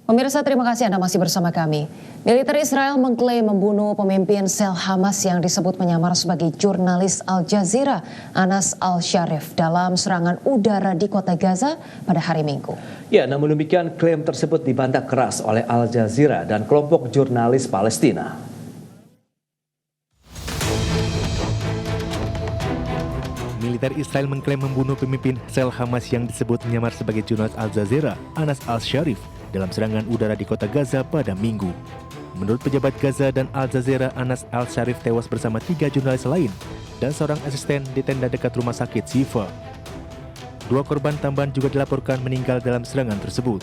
Pemirsa, terima kasih Anda masih bersama kami. Militer Israel mengklaim membunuh pemimpin sel Hamas yang disebut menyamar sebagai jurnalis Al Jazeera, Anas Al-Sharif, dalam serangan udara di kota Gaza pada hari Minggu. Ya, namun demikian klaim tersebut dibantah keras oleh Al Jazeera dan kelompok jurnalis Palestina. Militer Israel mengklaim membunuh pemimpin sel Hamas yang disebut menyamar sebagai jurnalis Al Jazeera, Anas Al-Sharif, dalam serangan udara di kota Gaza pada Minggu. Menurut pejabat Gaza dan Al Jazeera, Anas Al-Sharif tewas bersama 3 jurnalis lain dan seorang asisten di tenda dekat rumah sakit Shifa. 2 korban tambahan juga dilaporkan meninggal dalam serangan tersebut.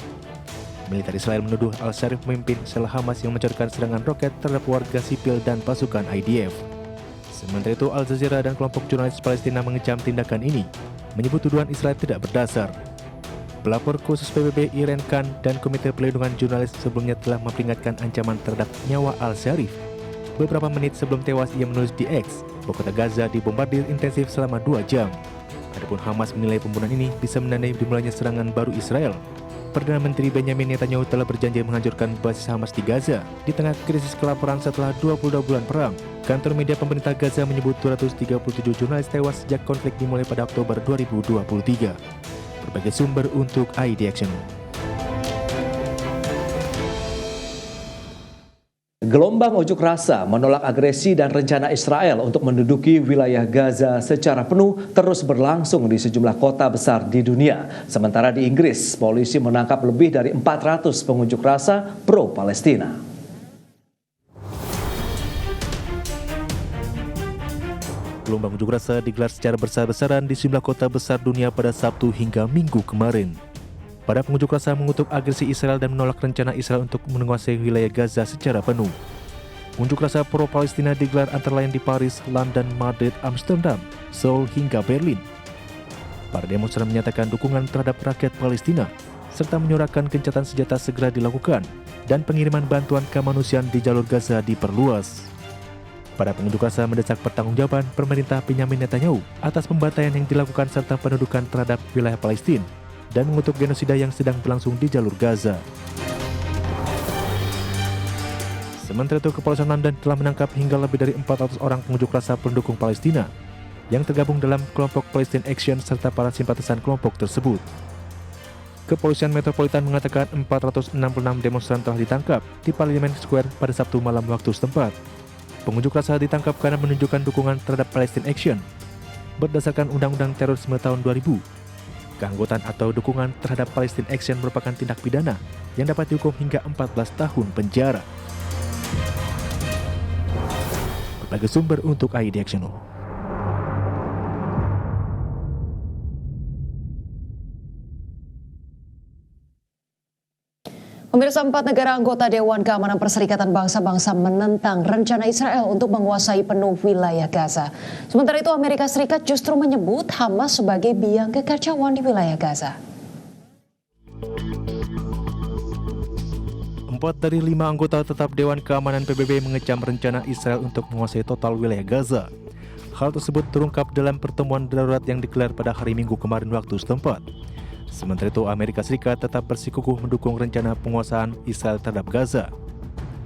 Militer Israel menuduh Al-Sharif memimpin sel Hamas yang melancarkan serangan roket terhadap warga sipil dan pasukan IDF. Sementara itu, Al Jazeera dan kelompok jurnalis Palestina mengecam tindakan ini, menyebut tuduhan Israel tidak berdasar. Pelapor khusus PBB Irene Khan dan Komite Perlindungan Jurnalis sebelumnya telah memperingatkan ancaman terhadap nyawa Al-Sharif. Beberapa menit sebelum tewas, ia menulis di X bahwa kota Gaza dibombardir intensif selama 2 jam. Adapun Hamas menilai pembunuhan ini bisa menandai dimulainya serangan baru Israel. Perdana Menteri Benjamin Netanyahu telah berjanji menghancurkan basis Hamas di Gaza di tengah krisis kelaparan setelah 22 bulan perang. Kantor media pemerintah Gaza menyebut 237 jurnalis tewas sejak konflik dimulai pada Oktober 2023. Berbagai sumber untuk ID Action. Gelombang unjuk rasa menolak agresi dan rencana Israel untuk menduduki wilayah Gaza secara penuh terus berlangsung di sejumlah kota besar di dunia. Sementara di Inggris, polisi menangkap lebih dari 400 pengunjuk rasa pro-Palestina. Gelombang unjuk rasa digelar secara besar-besaran di sejumlah kota besar dunia pada Sabtu hingga Minggu kemarin. Para pengunjuk rasa mengutuk agresi Israel dan menolak rencana Israel untuk menguasai wilayah Gaza secara penuh. Unjuk rasa pro-Palestina digelar antara lain di Paris, London, Madrid, Amsterdam, Seoul hingga Berlin. Para demonstran menyatakan dukungan terhadap rakyat Palestina, serta menyuarakan gencatan senjata segera dilakukan dan pengiriman bantuan kemanusiaan di jalur Gaza diperluas. Para pengunjuk rasa mendesak pertanggungjawaban pemerintah Benjamin Netanyahu atas pembantaian yang dilakukan serta pendudukan terhadap wilayah Palestina dan mengutuk genosida yang sedang berlangsung di jalur Gaza. Sementara itu, kepolisian London telah menangkap hingga lebih dari 400 orang pengunjuk rasa pendukung Palestina yang tergabung dalam kelompok Palestine Action serta para simpatisan kelompok tersebut. Kepolisian Metropolitan mengatakan 466 demonstran telah ditangkap di Parliament Square pada Sabtu malam waktu setempat. Pengunjuk rasa ditangkap karena menunjukkan dukungan terhadap Palestine Action. Berdasarkan Undang-Undang Terorisme tahun 2000, keanggotaan atau dukungan terhadap Palestine Action merupakan tindak pidana yang dapat dihukum hingga 14 tahun penjara. Berbagai sumber untuk ID Action. Pemirsa, 4 negara anggota Dewan Keamanan Perserikatan Bangsa-Bangsa menentang rencana Israel untuk menguasai penuh wilayah Gaza. Sementara itu, Amerika Serikat justru menyebut Hamas sebagai biang kekacauan di wilayah Gaza. 4 dari 5 anggota tetap Dewan Keamanan PBB mengecam rencana Israel untuk menguasai total wilayah Gaza. Hal tersebut terungkap dalam pertemuan darurat yang digelar pada hari Minggu kemarin waktu setempat. Sementara itu, Amerika Serikat tetap bersikukuh mendukung rencana penguasaan Israel terhadap Gaza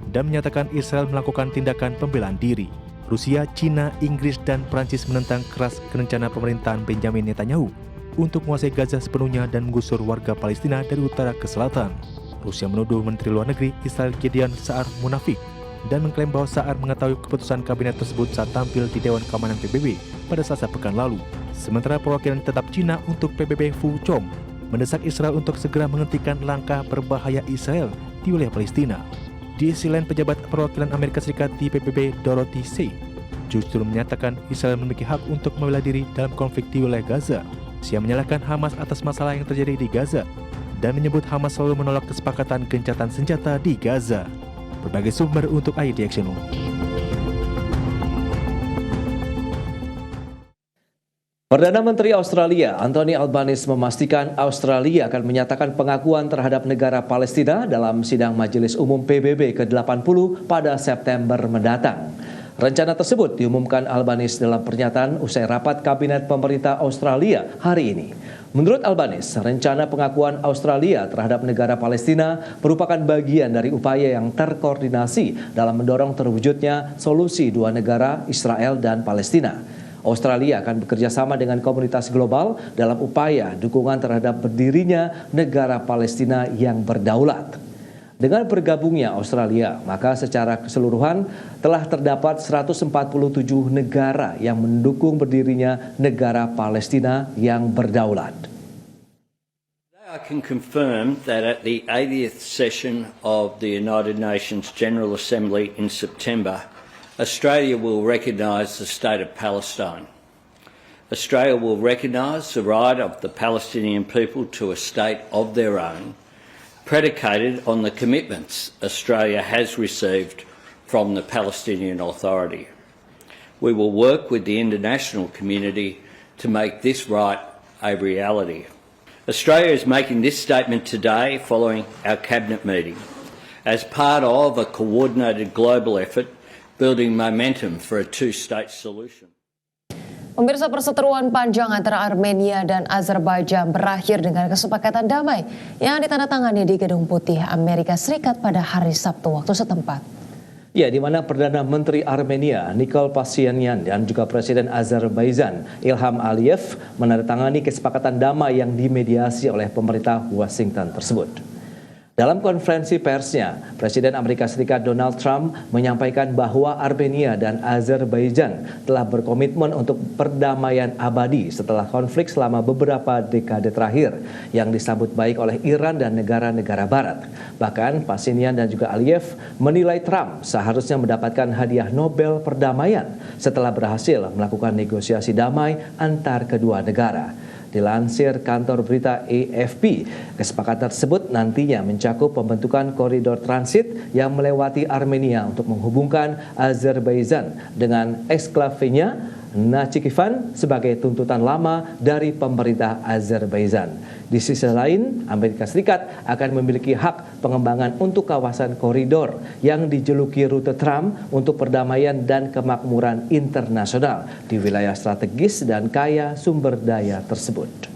dan menyatakan Israel melakukan tindakan pembelaan diri. Rusia, China, Inggris, dan Prancis menentang keras rencana pemerintahan Benjamin Netanyahu untuk menguasai Gaza sepenuhnya dan menggusur warga Palestina dari utara ke selatan. Rusia menuduh Menteri Luar Negeri Israel Gideon Sa'ar munafik dan mengklaim bahwa Sa'ar mengetahui keputusan kabinet tersebut saat tampil di Dewan Keamanan PBB pada Selasa pekan lalu. Sementara perwakilan tetap China untuk PBB Fu Chong mendesak Israel untuk segera menghentikan langkah berbahaya Israel di wilayah Palestina. Di sisi lain, pejabat perwakilan Amerika Serikat di PBB Dorothy Say justru menyatakan Israel memiliki hak untuk membela diri dalam konflik di wilayah Gaza. Dia menyalahkan Hamas atas masalah yang terjadi di Gaza dan menyebut Hamas selalu menolak kesepakatan gencatan senjata di Gaza. Berbagai sumber untuk ID Action. Perdana Menteri Australia Anthony Albanese memastikan Australia akan menyatakan pengakuan terhadap negara Palestina dalam sidang Majelis Umum PBB ke-80 pada September mendatang. Rencana tersebut diumumkan Albanese dalam pernyataan usai rapat kabinet pemerintah Australia hari ini. Menurut Albanese, rencana pengakuan Australia terhadap negara Palestina merupakan bagian dari upaya yang terkoordinasi dalam mendorong terwujudnya solusi dua negara Israel dan Palestina. Australia akan bekerja sama dengan komunitas global dalam upaya dukungan terhadap berdirinya negara Palestina yang berdaulat. Dengan bergabungnya Australia, maka secara keseluruhan telah terdapat 147 negara yang mendukung berdirinya negara Palestina yang berdaulat. I can confirm that at the 80th session of the United Nations General Assembly in September, Australia will recognise the state of Palestine. Australia will recognise the right of the Palestinian people to a state of their own, predicated on the commitments Australia has received from the Palestinian Authority. We will work with the international community to make this right a reality. Australia is making this statement today following our Cabinet meeting as part of a coordinated global effort building momentum for a two-state solution. Pemirsa, perseteruan panjang antara Armenia dan Azerbaijan berakhir dengan kesepakatan damai yang ditandatangani di Gedung Putih Amerika Serikat pada hari Sabtu waktu setempat. Ya, di mana Perdana Menteri Armenia Nikol Pashinyan dan juga Presiden Azerbaijan Ilham Aliyev menandatangani kesepakatan damai yang dimediasi oleh pemerintah Washington tersebut. Dalam konferensi persnya, Presiden Amerika Serikat Donald Trump menyampaikan bahwa Armenia dan Azerbaijan telah berkomitmen untuk perdamaian abadi setelah konflik selama beberapa dekade terakhir yang disambut baik oleh Iran dan negara-negara barat. Bahkan Pashinyan dan juga Aliyev menilai Trump seharusnya mendapatkan hadiah Nobel perdamaian setelah berhasil melakukan negosiasi damai antar kedua negara. Dilansir kantor berita AFP, kesepakatan tersebut nantinya mencakup pembentukan koridor transit yang melewati Armenia untuk menghubungkan Azerbaijan dengan eksklavenya Nakhchivan sebagai tuntutan lama dari pemerintah Azerbaijan. Di sisi lain, Amerika Serikat akan memiliki hak pengembangan untuk kawasan koridor yang dijuluki rute Trump untuk perdamaian dan kemakmuran internasional di wilayah strategis dan kaya sumber daya tersebut.